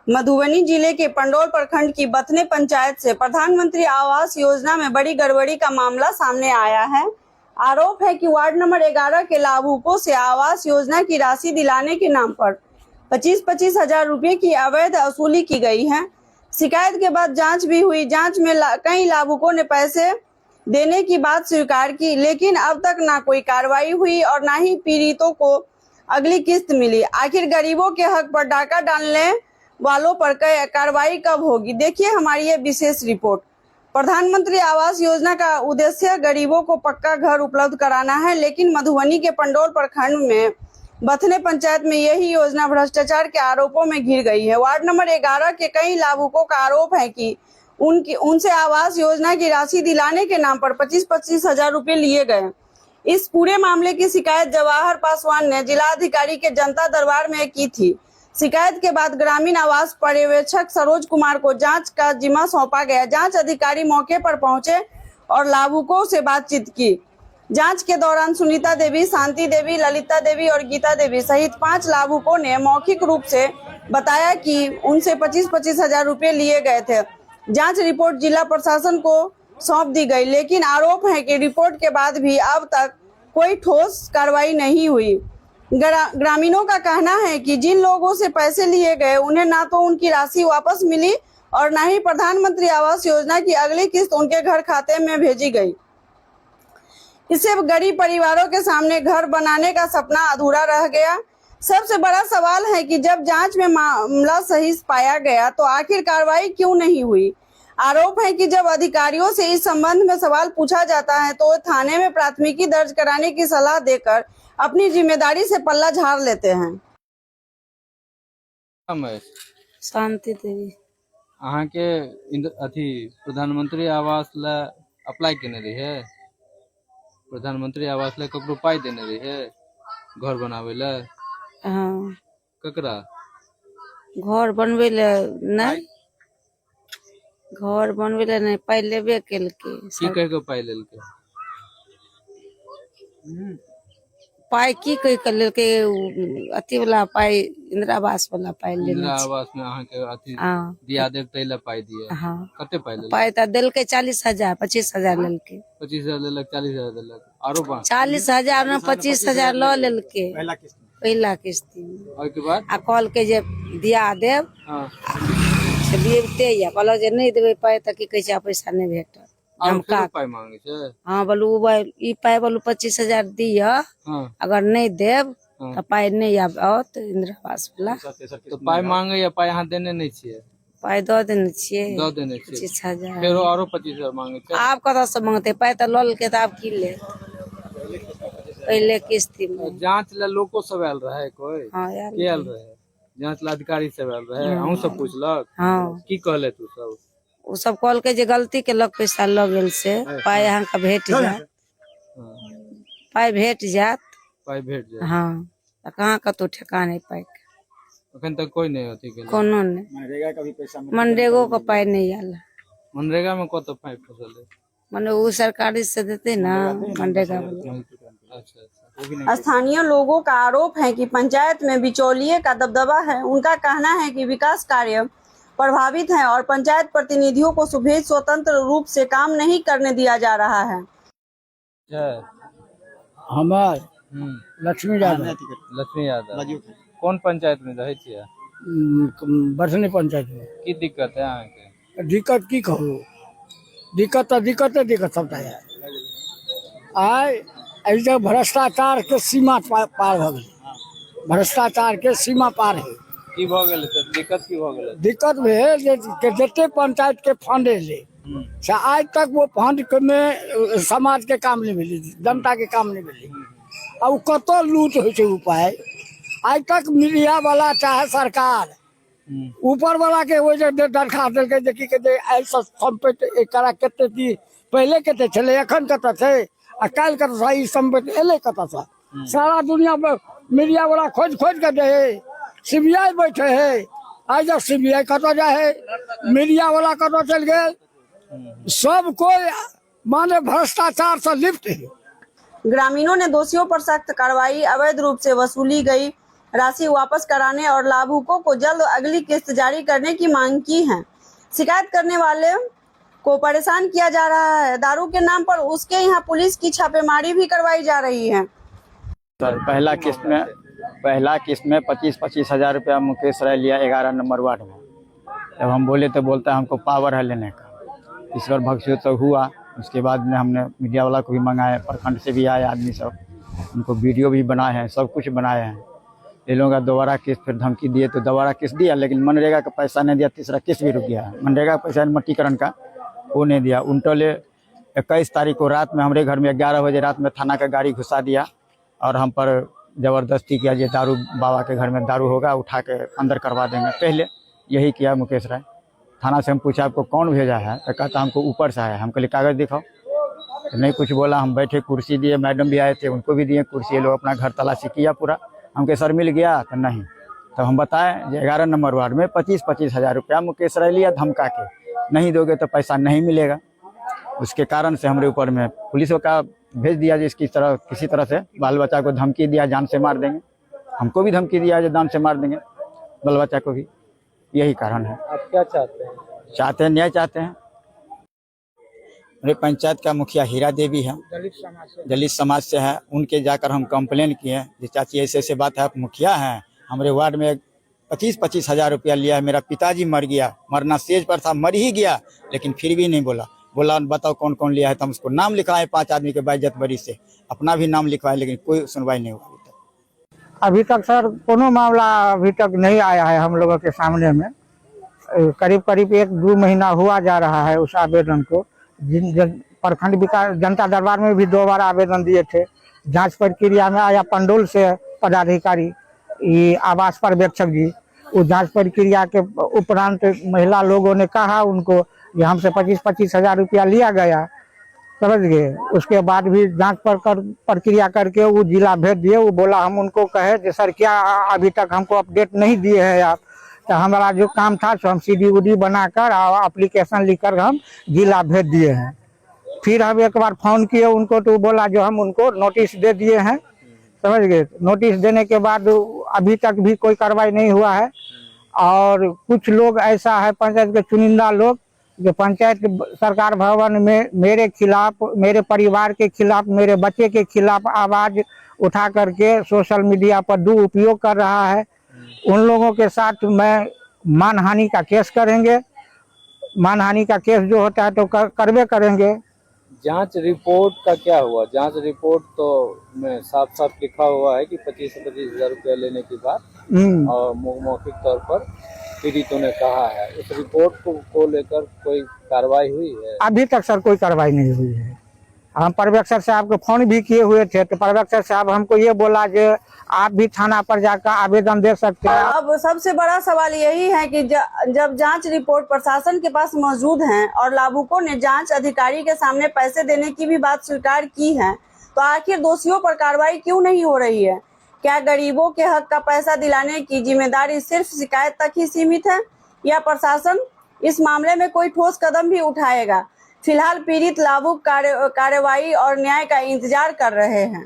मधुबनी जिले के पंडौल प्रखंड की बथने पंचायत से प्रधानमंत्री आवास योजना में बड़ी गड़बड़ी का मामला सामने आया है। आरोप है कि वार्ड नंबर 11 के लाभुकों से आवास योजना की राशि दिलाने के नाम पर 25-25 हजार रुपये की अवैध वसूली की गई है। शिकायत के बाद जांच भी हुई। जांच में कई लाभुकों ने पैसे देने की बात स्वीकार की, लेकिन अब तक ना कोई कार्रवाई हुई और ना ही पीड़ितों को अगली किस्त मिली। आखिर गरीबों के हक पर डाका डालने वालों पर कार्रवाई कब होगी? देखिए हमारी ये विशेष रिपोर्ट। प्रधानमंत्री आवास योजना का उद्देश्य गरीबों को पक्का घर उपलब्ध कराना है, लेकिन मधुबनी के पंडौल प्रखंड में बथने पंचायत में यही योजना भ्रष्टाचार के आरोपों में घिर गई है। वार्ड नंबर 11 के कई लाभुकों का आरोप है कि उनसे आवास योजना की राशि दिलाने के नाम पर 25-25 हजार रुपये लिए गए। इस पूरे मामले की शिकायत जवाहर पासवान ने जिलाधिकारी के जनता दरबार में की थी। शिकायत के बाद ग्रामीण आवास पर्यवेक्षक सरोज कुमार को जांच का जिम्मा सौंपा गया। जांच अधिकारी मौके पर पहुंचे और लाभुकों से बातचीत की। जांच के दौरान सुनीता देवी, शांति देवी, ललिता देवी और गीता देवी सहित 5 लाभुकों ने मौखिक रूप से बताया कि उनसे 25-25 हजार रुपये लिए गए थे। जांच रिपोर्ट जिला प्रशासन को सौंप दी गई, लेकिन आरोप है कि रिपोर्ट के बाद भी अब तक कोई ठोस कार्रवाई नहीं हुई। ग्रामीणों का कहना है कि जिन लोगों से पैसे लिए गए उन्हें ना तो उनकी राशि वापस मिली और ना ही प्रधानमंत्री आवास योजना की अगली किस्त उनके घर खाते में भेजी गई। इससे गरीब परिवारों के सामने घर बनाने का सपना अधूरा रह गया। सबसे बड़ा सवाल है कि जब जांच में मामला सही पाया गया तो आखिर कार्रवाई क्यों नहीं हुई? आरोप है कि जब अधिकारियों से इस संबंध में सवाल पूछा जाता है तो थाने में प्राथमिकी दर्ज कराने की सलाह देकर अपनी जिम्मेदारी से पल्ला झाड़ लेते हैं। शांति देवी अहाँ के अथी प्रधानमंत्री आवास ला अप्लाई केने रही है? प्रधानमंत्री आवास ला ककरो पाई देने रही है घर बनावे ला? हाँ, ककरा घर बनवे ले नहीं, घर बनवे ले नहीं पाई लेबे केलके। की कह के पाई लेलके? पाई की कह के लेलके? अथी वाला पाई, इंदिरा आवास वाला पाई लेने। इंदिरा आवास में अहाँ के अथी हाँ, दिया देव तैला पाई दिए। हाँ, कते पाई लेलके? पाई तो दिलके 40 हजार 25 हजार लेलके। 25 हजार लेलक, 40 हजार देलक, आरो 40 हजार में 25 हजार लो लेलके पहला किस्ती में। और के बाद आ कॉल के जे दिया देव हां से दियते या कहलो जे नहीं देबे पाई त की कह छै पैसा नहीं भेटत। हम का पाई मांगे छै? हां बोलू ई पाई बोलू 25 हजार दिया। हां, अगर नहीं देव तो पाई नहीं आवत इंदिरा आवास वाला। तो पाई मांगे या पाई अहाँ देने नहीं छिए? पाई दो देने छिए, दो देने छिए 25 हजार। फेरो आरो 25 हजार मांगे छै। आप कत से मांगते? पाई तो लल के त आप की ले पहले किस्ती में। जांच ला लोको सब आयल रहे कोई? हां यार के आयल रहे? जांच ला अधिकारी सब आयल रहे? अहूं सब पूछलक? हां, की कहले तू सब? वो सब कॉल के जे गलती के लग पैसा लग गेल से पाई अहाँ का भेट जात। पाई भेट जात। पाई भेट जाए। हाँ, तो कहाँ कतौ ठेकाने पाई के अखन तक कोई नहीं होती के कोनो नहीं। मनरेगा का भी पैसा, मनरेगो का पाई नहीं आला। मनरेगा में कत पाई फसल है? माने वो सरकारी से देते ना मनरेगा वाला। अच्छा। स्थानीय लोगों का आरोप है कि पंचायत में बिचौलिए का दबदबा है। उनका कहना है कि विकास कार्य प्रभावित है और पंचायत प्रतिनिधियों को सुबह स्वतंत्र रूप से काम नहीं करने दिया जा रहा है। हमार लक्ष्मी यादव। लक्ष्मी यादव कौन पंचायत में रहे छियै? बथने पंचायत में। की दिक्कत है अहाँ के? दिक्कत की कहू, दिक्कत सबटा है। आइ ऐसे भ्रष्टाचार के सीमा पार हो गई। भ्रष्टाचार के सीमा पार है। की भ गेल से दिक्कत की भ गेल? दिक्कत भेल जे जते पंचायत के फंड एले से आज तक वो फंड में समाज के काम नहीं मिली, जनता के काम नहीं मिली। अब कतो लूट हो छै उपाय आज तक मीडिया वाला चाहे सरकार ऊपर वाला के वो जे दरखास्त देलकै जे की कहते ऐसा संपत्ति एकरा कते दी पहले कते छले एखन कते छै आ काल कते ई संपत्ति एले कते से सारा दुनिया में मीडिया वाला खोज के दे है। सीबीआई बैठे है, आज जब सीबीआई कतो जाए है, मीडिया वाला कतो चल गए। सब कोई माने भ्रष्टाचार से लिप्त है। ग्रामीणों ने दोषियों पर सख्त कार्रवाई, अवैध रूप से वसूली गई राशि वापस कराने और लाभुकों को जल्द अगली किस्त जारी करने की मांग की है। शिकायत करने वाले को परेशान किया जा रहा है। दारू के नाम पर उसके यहाँ पुलिस की छापेमारी भी करवाई जा रही है। सर पहला किस्त में 25-25 हज़ार रुपया मुकेश राय लिया 11 नंबर वार्ड में। जब हम बोले तो बोलता है हमको पावर है लेने का। इस बार भगसुत तो हुआ। उसके बाद में हमने मीडिया वाला को भी मंगाया, प्रखंड से भी आए आदमी सब, उनको वीडियो भी बनाए हैं, सब कुछ बनाए हैं। ये लोगों का दोबारा किस्त फिर धमकी दिए तो दोबारा किस्त दिया, लेकिन मनरेगा का पैसा नहीं दिया। तीसरा किस्त भी रुक गया है। मनरेगा का पैसा मट्टीकरण का वो नहीं दिया। उल्टोले 21 तारीख को रात में हमारे घर में 11 बजे रात में थाना का गाड़ी घुसा दिया और हम पर ज़बरदस्ती किया, ये दारू बाबा के घर में दारू होगा उठा के अंदर करवा देंगे। पहले यही किया मुकेश राय। थाना से हम पूछा आपको कौन भेजा है, तो कहता हमको ऊपर से आया। हम कहले कागज़ दिखाओ, तो नहीं कुछ बोला। हम बैठे, कुर्सी दिए, मैडम भी आए थे, उनको भी दिए कुर्सी। ये लोग अपना घर तलाशी किया पूरा। हमके सर मिल गया तो नहीं, तो हम बताएं 11 नंबर वार्ड में 25-25 हज़ार रुपया मुकेश राय लिया धमका के, नहीं दोगे तो पैसा नहीं मिलेगा। उसके कारण से हमारे ऊपर में पुलिस का भेज दिया, जिसकी तरह किसी तरह से बाल बच्चा को धमकी दिया, जान से मार देंगे। हमको भी धमकी दिया जो जान से मार देंगे, बाल बच्चा को भी। यही कारण है। आप क्या चाहते हैं? चाहते हैं, न्याय चाहते हैं। मेरे पंचायत का मुखिया हीरा देवी है, दलित समाज से है। उनके जाकर हम कंप्लेन किए कि चाची ऐसे ऐसे बात है, आप मुखिया हैं, हमारे वार्ड में 25-25 हज़ार रुपया लिया है। मेरा पिताजी मर गया, मरना स्टेज पर था, मर ही गया, लेकिन फिर भी नहीं बोला। बताओ कौन कौन लिया है, तो हम उसको नाम लिखवाए 5 आदमी के बाइज्जत बरी से, अपना भी नाम लिखवाए, लेकिन कोई सुनवाई नहीं हुआ। अभी तक सर कोनो मामला अभी तक नहीं आया है हम लोगों के सामने में। करीब 1-2 महीना हुआ जा रहा है उस आवेदन को। प्रखंड विकास जनता दरबार में भी 2 बार आवेदन दिए थे। जांच प्रक्रिया में आया पंडोल से पदाधिकारी, ये आवास पर्यवेक्षक जी। उस जांच प्रक्रिया के उपरांत महिला लोगों ने कहा उनको कि हमसे 25-25 हज़ार रुपया लिया गया, समझ गए। उसके बाद भी जांच प्रक्रिया करके वो जिला भेज दिए। वो बोला, हम उनको कहे कि सर क्या अभी तक हमको अपडेट नहीं दिए हैं आप। तो हमारा जो काम था सो हम CD बनाकर और एप्लीकेशन लिखकर हम जिला भेज दिए हैं। फिर हम एक बार फोन किए उनको, तो बोला जो हम उनको नोटिस दे दिए हैं, समझ गए। नोटिस देने के बाद अभी तक भी कोई कार्रवाई नहीं हुआ है। और कुछ लोग ऐसा है, पंचायत के चुनिंदा लोग, जो पंचायत सरकार भवन में मेरे खिलाफ, मेरे परिवार के खिलाफ, मेरे बच्चे के खिलाफ आवाज उठा करके सोशल मीडिया पर दुरुपयोग कर रहा है। उन लोगों के साथ मैं मानहानि का केस करेंगे। मानहानि का केस जो होता है तो करवे करेंगे। जांच रिपोर्ट का क्या हुआ? जांच रिपोर्ट तो में साफ साफ लिखा हुआ है कि 25 से 25 हज़ार रुपया लेने की बात और मौखिक तौर पर पीड़ितों ने कहा है। इस रिपोर्ट को लेकर कोई कार्रवाई हुई है? अभी तक सर कोई कार्रवाई नहीं हुई है। हम पर्यवेक्षक साहब को फोन भी किए हुए थे, तो पर्यवेक्षक साहब हमको ये बोला कि आप भी थाना पर जाकर आवेदन दे सकते हैं। अब सबसे बड़ा सवाल यही है कि जब जांच रिपोर्ट प्रशासन के पास मौजूद है और लाभुकों ने जांच अधिकारी के सामने पैसे देने की भी बात स्वीकार की है, तो आखिर दोषियों पर कार्रवाई क्यों नहीं हो रही है? क्या गरीबों के हक का पैसा दिलाने की जिम्मेदारी सिर्फ शिकायत तक ही सीमित है, या प्रशासन इस मामले में कोई ठोस कदम भी उठाएगा? फिलहाल पीड़ित लाभुक कार्रवाई और न्याय का इंतजार कर रहे हैं।